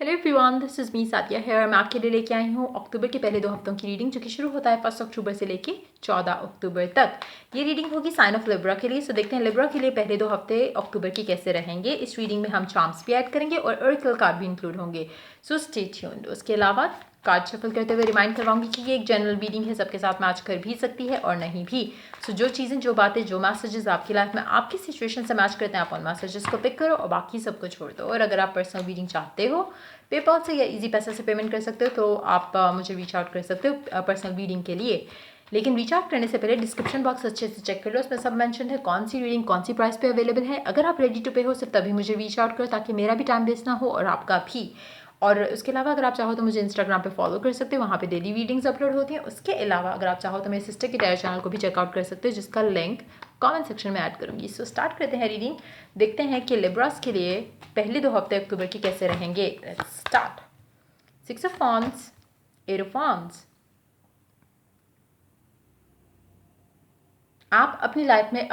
Hello everyone, this is me Sadia here. मैं आपके लिए लेके आई हूँ अक्टूबर के पहले 2 हफ्तों की रीडिंग, जो कि शुरू होता है 1 अक्टूबर से लेके 14 अक्टूबर तक। ये रीडिंग होगी साइन ऑफ लिब्रा के लिए। सो देखते हैं लिब्रा के लिए पहले 2 हफ्ते अक्टूबर के कैसे रहेंगे। इस रीडिंग में हम चार्म्स भी ऐड करेंगे और ऑरेकल कार्ड भी इंक्लूड होंगे। So stay tuned. उसके अलावा कार्ड शफल करते हुए रिमाइंड करवाऊंगी कि ये एक जनरल रीडिंग है, सबके साथ मैच कर भी सकती है और नहीं भी। सो जो चीज़ें, जो बातें, जो मैसेजेस आपकी लाइफ में आपकी सिचुएशन से मैच करते हैं, आप उन मैसेजेस को पिक करो और बाकी सबको छोड़ दो। और अगर आप पर्सनल रीडिंग चाहते हो, पेपॉल से या इजी पैसा से पेमेंट कर सकते हो, तो आप मुझे रीच आउट कर सकते हो पर्सनल रीडिंग के लिए। लेकिन रीच आउट करने से पहले डिस्क्रिप्शन बॉक्स अच्छे से चेक कर लो, उसमें सब मेंशन है कौन सी रीडिंग कौन सी प्राइस पे अवेलेबल है। अगर आप रेडी टू पे हो सिर्फ तभी मुझे रीच आउट करो, ताकि मेरा भी टाइम वेस्ट ना हो और आपका भी। और उसके अलावा अगर आप चाहो तो मुझे इंस्टाग्राम पे फॉलो कर सकते हो, वहाँ पे डेली रीडिंग्स अपलोड होती हैं। उसके अलावा अगर आप चाहो तो मेरे सिस्टर के डायर चैनल को भी चेकआउट कर सकते हो, जिसका लिंक कमेंट सेक्शन में ऐड करूँगी। सो स्टार्ट करते हैं रीडिंग। देखते हैं कि लिब्रास के लिए पहले 2 हफ्ते अक्टूबर के कैसे रहेंगे। Let's start. 6 of Wands, 8 of Wands। आप अपनी लाइफ में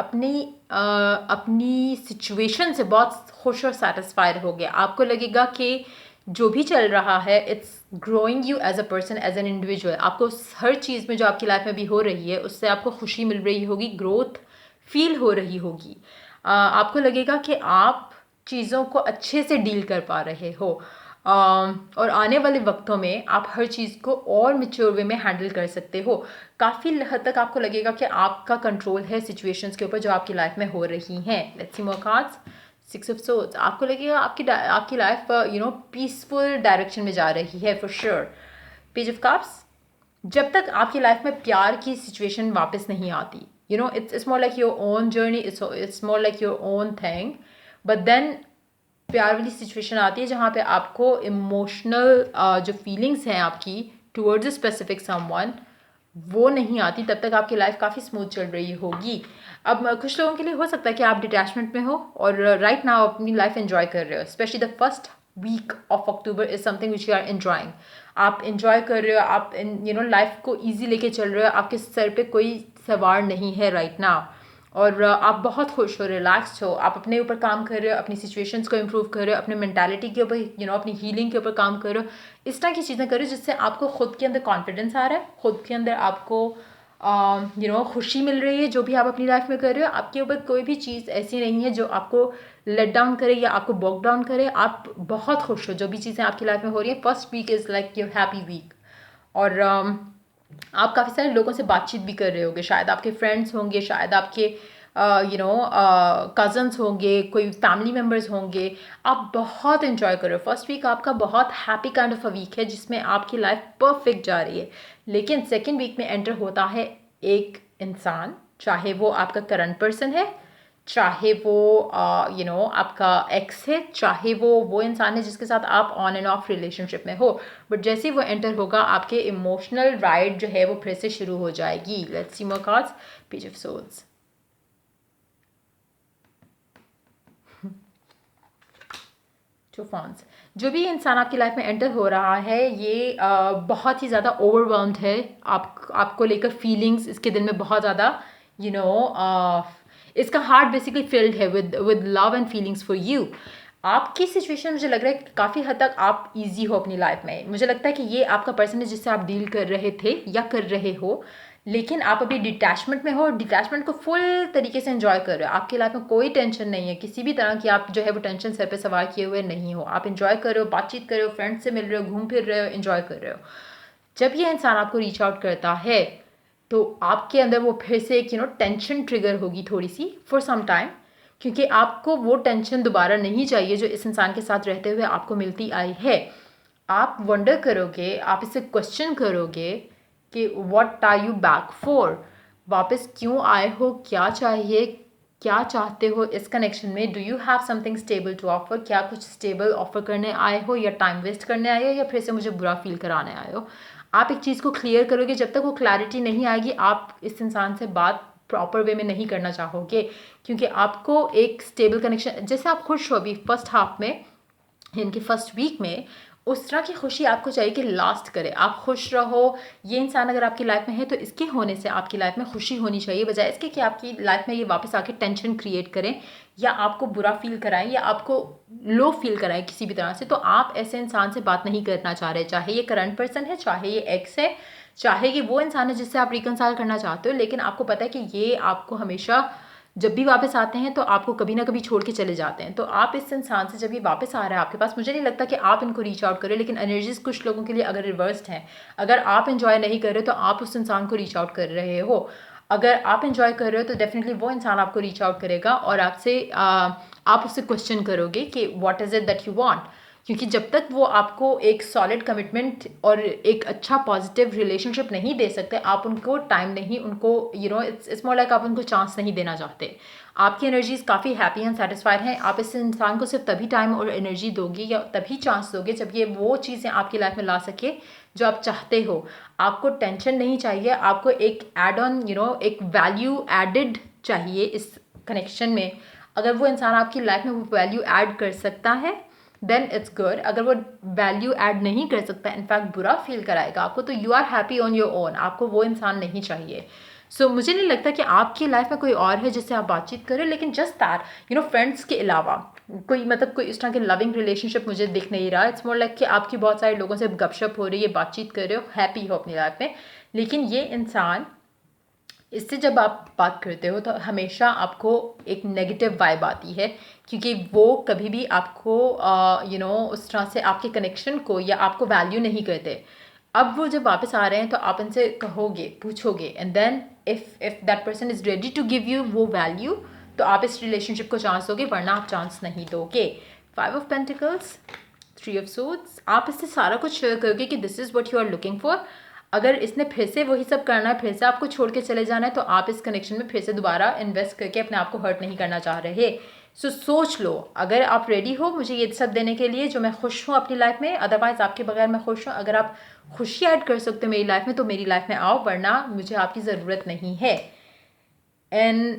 अपनी सिचुएशन से बहुत खुश और सेटिस्फाइड होगे। आपको लगेगा कि जो भी चल रहा है, it's growing you as a person, as an individual. आपको हर चीज़ में जो आपकी लाइफ में भी हो रही है, उससे आपको खुशी मिल रही होगी, ग्रोथ फील हो रही होगी। आपको लगेगा कि आप चीज़ों को अच्छे से डील कर पा रहे हो। और आने वाले वक्तों में आप हर चीज़ को और मेच्योर वे में हैंडल कर सकते हो। काफ़ी हद तक आपको लगेगा कि आपका कंट्रोल है सिचुएशंस के ऊपर जो आपकी लाइफ में हो रही हैं। Let's see more cards. 6 of swords. आपको लगेगा आपकी लाइफ पीसफुल डायरेक्शन में जा रही है for sure. Page of cups. जब तक आपकी लाइफ में प्यार की सिचुएशन वापस नहीं आती, it's more like your own journey, it's more like your own thing. But then प्यार वाली सिचुएशन आती है जहाँ पे आपको इमोशनल जो फीलिंग्स हैं आपकी टुवर्ड्स अ स्पेसिफिक समवन, वो नहीं आती। तब तक आपकी लाइफ काफ़ी स्मूथ चल रही होगी। अब कुछ लोगों के लिए हो सकता है कि आप डिटैचमेंट में हो और राइट नाउ अपनी लाइफ एंजॉय कर रहे हो। Specially the first week of October is something which you are enjoying. आप एंजॉय कर रहे हो, आप लाइफ को ईजी लेके चल रहे हो, आपके सर पे कोई सवार नहीं है राइट नाउ। और आप बहुत खुश हो, रिलैक्स्ड हो, आप अपने ऊपर काम कर रहे हो, अपनी सिचुएशंस को इम्प्रूव कर रहे हो, अपने मेंटालिटी के ऊपर अपनी हीलिंग के ऊपर काम कर रहे हो। इस तरह की चीज़ें करो जिससे आपको खुद के अंदर कॉन्फिडेंस आ रहा है, खुद के अंदर आपको खुशी मिल रही है। जो भी आप अपनी लाइफ में कर रहे हो, आपके ऊपर कोई भी चीज़ ऐसी नहीं है जो आपको लेट डाउन करे या आपको बॉक डाउन करे। आप बहुत खुश हो जो भी चीज़ें आपकी लाइफ में हो रही हैं। First week is like your happy week. और आप काफ़ी सारे लोगों से बातचीत भी कर रहे होंगे, शायद आपके फ्रेंड्स होंगे, शायद आपके कज़न्स होंगे, कोई फैमिली मेम्बर्स होंगे। आप बहुत इन्जॉय कर रहे हो। फर्स्ट वीक आपका बहुत happy kind of a week है, जिसमें आपकी लाइफ परफेक्ट जा रही है। लेकिन सेकेंड वीक में एंटर होता है एक इंसान, चाहे वो आपका करंट पर्सन है, चाहे वो आपका एक्स है, चाहे वो इंसान है जिसके साथ आप ऑन एंड ऑफ रिलेशनशिप में हो। बट जैसे ही वो एंटर होगा, आपके इमोशनल राइड जो है वो फिर से शुरू हो जाएगी। Let's see more cards. Page of souls. टूफॉन्स। जो भी इंसान आपकी लाइफ में एंटर हो रहा है, ये बहुत ही ज़्यादा ओवरवेल्म्ड है। आपको लेकर फीलिंग्स इसके दिल में बहुत ज़्यादा यू नो इसका हार्ट बेसिकली फिल्ड है with love and feelings for you. आपकी सिचुएशन मुझे लग रहा है कि काफ़ी हद तक आप इजी हो अपनी लाइफ में। मुझे लगता है कि ये आपका पर्सन है जिससे आप डील कर रहे थे या कर रहे हो, लेकिन आप अभी डिटैचमेंट में हो और डिटैचमेंट को फुल तरीके से एंजॉय कर रहे हो। आपकी लाइफ में कोई टेंशन नहीं है, किसी भी तरह की आप जो है वो टेंशन सर पे सवार किए हुए नहीं हो। आप एंजॉय कर रहे हो, बातचीत कर रहे हो, फ्रेंड्स से मिल रहे हो, घूम फिर रहे हो, एंजॉय कर रहे हो। जब ये इंसान आपको रीच आउट करता है, तो आपके अंदर वो फिर से एक टेंशन ट्रिगर होगी थोड़ी सी फॉर सम टाइम, क्योंकि आपको वो टेंशन दोबारा नहीं चाहिए जो इस इंसान के साथ रहते हुए आपको मिलती आई है। आप वंडर करोगे, आप इसे क्वेश्चन करोगे कि what are you back for. वापस क्यों आए हो, क्या चाहिए, क्या चाहते हो इस कनेक्शन में। Do you have something stable to offer. क्या कुछ स्टेबल ऑफर करने आए हो, या टाइम वेस्ट करने आए हो, या फिर से मुझे बुरा फील कराने आए हो। आप एक चीज़ को क्लियर करोगे। जब तक वो क्लैरिटी नहीं आएगी, आप इस इंसान से बात प्रॉपर वे में नहीं करना चाहोगे, क्योंकि आपको एक स्टेबल कनेक्शन, जैसे आप खुश हो अभी फर्स्ट हाफ में, इनके फर्स्ट वीक में, उस तरह की खुशी आपको चाहिए कि लास्ट करे, आप खुश रहो। ये इंसान अगर आपकी लाइफ में है तो इसके होने से आपकी लाइफ में खुशी होनी चाहिए, बजाय इसके कि आपकी लाइफ में ये वापस आके टेंशन क्रिएट करें या आपको बुरा फील कराएं या आपको लो फील कराएं किसी भी तरह से। तो आप ऐसे इंसान से बात नहीं करना चाह रहे, चाहे ये करंट पर्सन है, चाहे ये एक्स है, चाहे ये वो इंसान है जिससे आप रिकनसाइल करना चाहते हो, लेकिन आपको पता है कि ये आपको हमेशा जब भी वापस आते हैं तो आपको कभी ना कभी छोड़ के चले जाते हैं। तो आप इस इंसान से जब ये वापस आ रहा है आपके पास, मुझे नहीं लगता कि आप इनको रीच आउट करें, लेकिन एनर्जीज कुछ लोगों के लिए अगर रिवर्स्ड हैं, अगर आप इन्जॉय नहीं कर रहे तो आप उस इंसान को रीच आउट कर रहे हो, अगर आप इन्जॉय कर रहे हो तो डेफिनेटली वो इंसान आपको रीच आउट करेगा और आपसे आप उससे क्वेश्चन करोगे कि what is it that you want. क्योंकि जब तक वो आपको एक सॉलिड कमिटमेंट और एक अच्छा पॉजिटिव रिलेशनशिप नहीं दे सकते, आप उनको टाइम नहीं, उनको इट्स मोर लाइक आप उनको चांस नहीं देना चाहते। आपकी एनर्जीज काफ़ी हैप्पी एंड सेटिस्फाइड हैं, आप इस इंसान को सिर्फ तभी टाइम और एनर्जी दोगे या तभी चांस दोगे जब ये वो चीज़ें आपकी लाइफ में ला सके जो आप चाहते हो। आपको टेंशन नहीं चाहिए, आपको एक एड ऑन एक वैल्यू एडिड चाहिए इस कनेक्शन में। अगर वो इंसान आपकी लाइफ में वो वैल्यू ऐड कर सकता है देन इट्स गुड। अगर वो वैल्यू ऐड नहीं कर सकता, इनफैक्ट बुरा फील कराएगा आपको, तो you are happy on your own, आपको वो इंसान नहीं चाहिए। सो मुझे नहीं लगता कि आपकी लाइफ में कोई और है जिससे आप बातचीत करें, लेकिन जस्ट दैट फ्रेंड्स के अलावा कोई इस तरह के लविंग रिलेशनशिप मुझे दिख नहीं रहा। इट्स मोर लाइक कि आपकी बहुत सारे लोगों से गपशप हो रही है, बातचीत कर रहे हो, हैप्पी हो अपनी लाइफ में, लेकिन ये इंसान, इससे जब आप बात करते हो तो हमेशा आपको एक नेगेटिव वाइब आती है, क्योंकि वो कभी भी आपको उस तरह से आपके कनेक्शन को या आपको वैल्यू नहीं करते। अब वो जब वापस आ रहे हैं तो आप इनसे कहोगे, पूछोगे, and then if that person is ready to give you वो वैल्यू तो आप इस रिलेशनशिप को चांस दोगे, वरना आप चांस नहीं दोगे। 5 ऑफ पेंटिकल्स, 3 ऑफ सोर्ड्स, आप इससे सारा कुछ शेयर करोगे कि this is what you are looking for. अगर इसने फिर से वही सब करना है, फिर से आपको छोड़ के चले जाना है, तो आप इस कनेक्शन में फिर से दोबारा इन्वेस्ट करके अपने आप को हर्ट नहीं करना चाह रहे। सो सोच लो, अगर आप रेडी हो मुझे ये सब देने के लिए जो मैं खुश हूँ अपनी लाइफ में, अदरवाइज आपके बगैर मैं खुश हूँ। अगर आप खुशी ऐड कर सकते हो मेरी लाइफ में तो मेरी लाइफ में आओ, वरना मुझे आपकी ज़रूरत नहीं है। एंड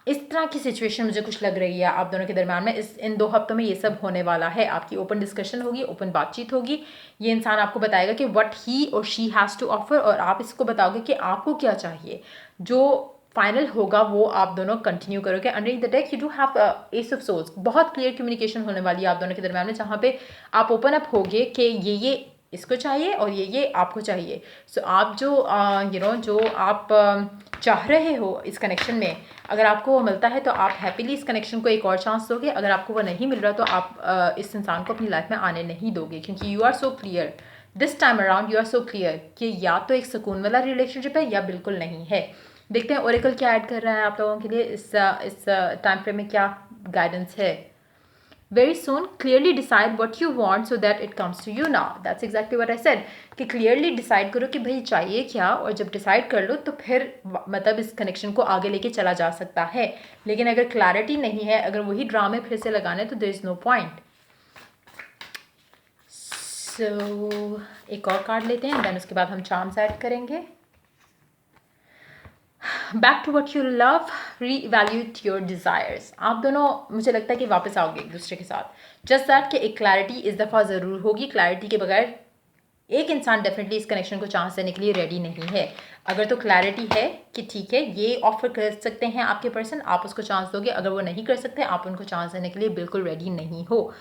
इस तरह की सिचुएशन मुझे कुछ लग रही है आप दोनों के दरम्यान में। इन 2 हफ्तों में ये सब होने वाला है, आपकी ओपन डिस्कशन होगी, ओपन बातचीत होगी। ये इंसान आपको बताएगा कि व्हाट ही और शी हैज़ टू ऑफर, और आप इसको बताओगे कि आपको क्या चाहिए। जो फाइनल होगा वो आप दोनों कंटिन्यू करोगे। Under the deck you do have S of swords, बहुत क्लियर कम्युनिकेशन होने वाली है आप दोनों के दरम्यान में, जहाँ पे आप ओपन अप होगे कि ये इसको चाहिए और ये आपको चाहिए। सो आप जो जो आप चाह रहे हो इस कनेक्शन में, अगर आपको वो मिलता है तो आप हैप्पीली इस कनेक्शन को एक और चांस दोगे। अगर आपको वो नहीं मिल रहा तो आप इस इंसान को अपनी लाइफ में आने नहीं दोगे, क्योंकि you are so clear this time around, you are so clear कि या तो एक सुकून वाला रिलेशनशिप है या बिल्कुल नहीं है। देखते हैं ओरेकल क्या ऐड कर रहा है आप लोगों के लिए इस टाइम फ्रेम में, क्या गाइडेंस है। Very soon, clearly decide what you want so that it comes to you now. That's exactly what I said. कि clearly decide करो कि भाई चाहिए क्या, और जब decide कर लो तो फिर मतलब इस connection को आगे लेके चला जा सकता है। लेकिन अगर clarity नहीं है, अगर वही ड्रामे फिर से लगाने, तो there is no point. So एक और कार्ड लेते हैं, then उसके बाद हम charms ऐड करेंगे। Back to what you love, reevaluate your desires. आप दोनों मुझे लगता है कि वापस आओगे एक दूसरे के साथ। जस्ट दैट कि एक क्लैरिटी इस दफ़ा ज़रूर होगी। क्लैरिटी के बगैर एक इंसान डेफिनेटली इस कनेक्शन को चांस देने के लिए रेडी नहीं है। अगर तो क्लैरिटी है कि ठीक है ये ऑफर कर सकते हैं आपके पर्सन, आप उसको चांस दोगे। अगर वो नहीं कर सकते, आप उनको चांस देने के लिए बिल्कुल रेडी नहीं हो।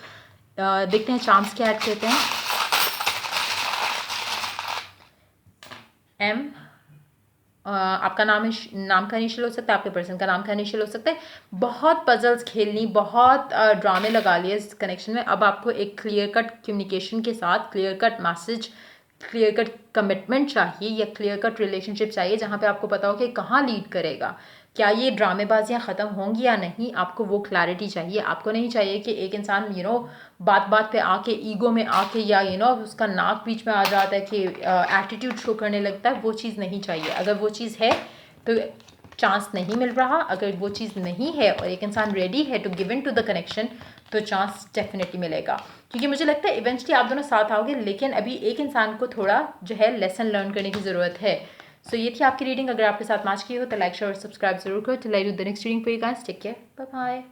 देखते हैं चांस क्या ऐड करते हैं। एम, आपका नाम का इनिशियल हो सकता है, आपके पर्सन का नाम का इनिशियल हो सकता है। बहुत पजल्स खेलनी, बहुत ड्रामे लगा लिए इस कनेक्शन में। अब आपको एक क्लियर कट कम्युनिकेशन के साथ clear cut message, clear cut commitment चाहिए या क्लियर कट रिलेशनशिप चाहिए, जहाँ पे आपको पता हो कि कहाँ लीड करेगा, क्या ये ड्रामेबाजियाँ ख़त्म होंगी या नहीं। आपको वो क्लैरिटी चाहिए। आपको नहीं चाहिए कि एक इंसान बात बात पे आके ईगो में आके या उसका नाक बीच में आ जाता है कि एटीट्यूड शो करने लगता है। वो चीज़ नहीं चाहिए। अगर वो चीज़ है तो चांस नहीं मिल रहा। अगर वो चीज़ नहीं है और एक इंसान रेडी है to give in to the connection, तो चांस डेफिनेटली मिलेगा। क्योंकि मुझे लगता है इवेंचुअली आप दोनों साथ आओगे, लेकिन अभी एक इंसान को थोड़ा जो है लेसन लर्न करने की ज़रूरत है। सो ये थी आपकी रीडिंग। अगर आपके साथ मैच की हो तो लाइक शेयर और सब्सक्राइब जरूर करो। Till I do the next reading for you guys, take care, bye bye.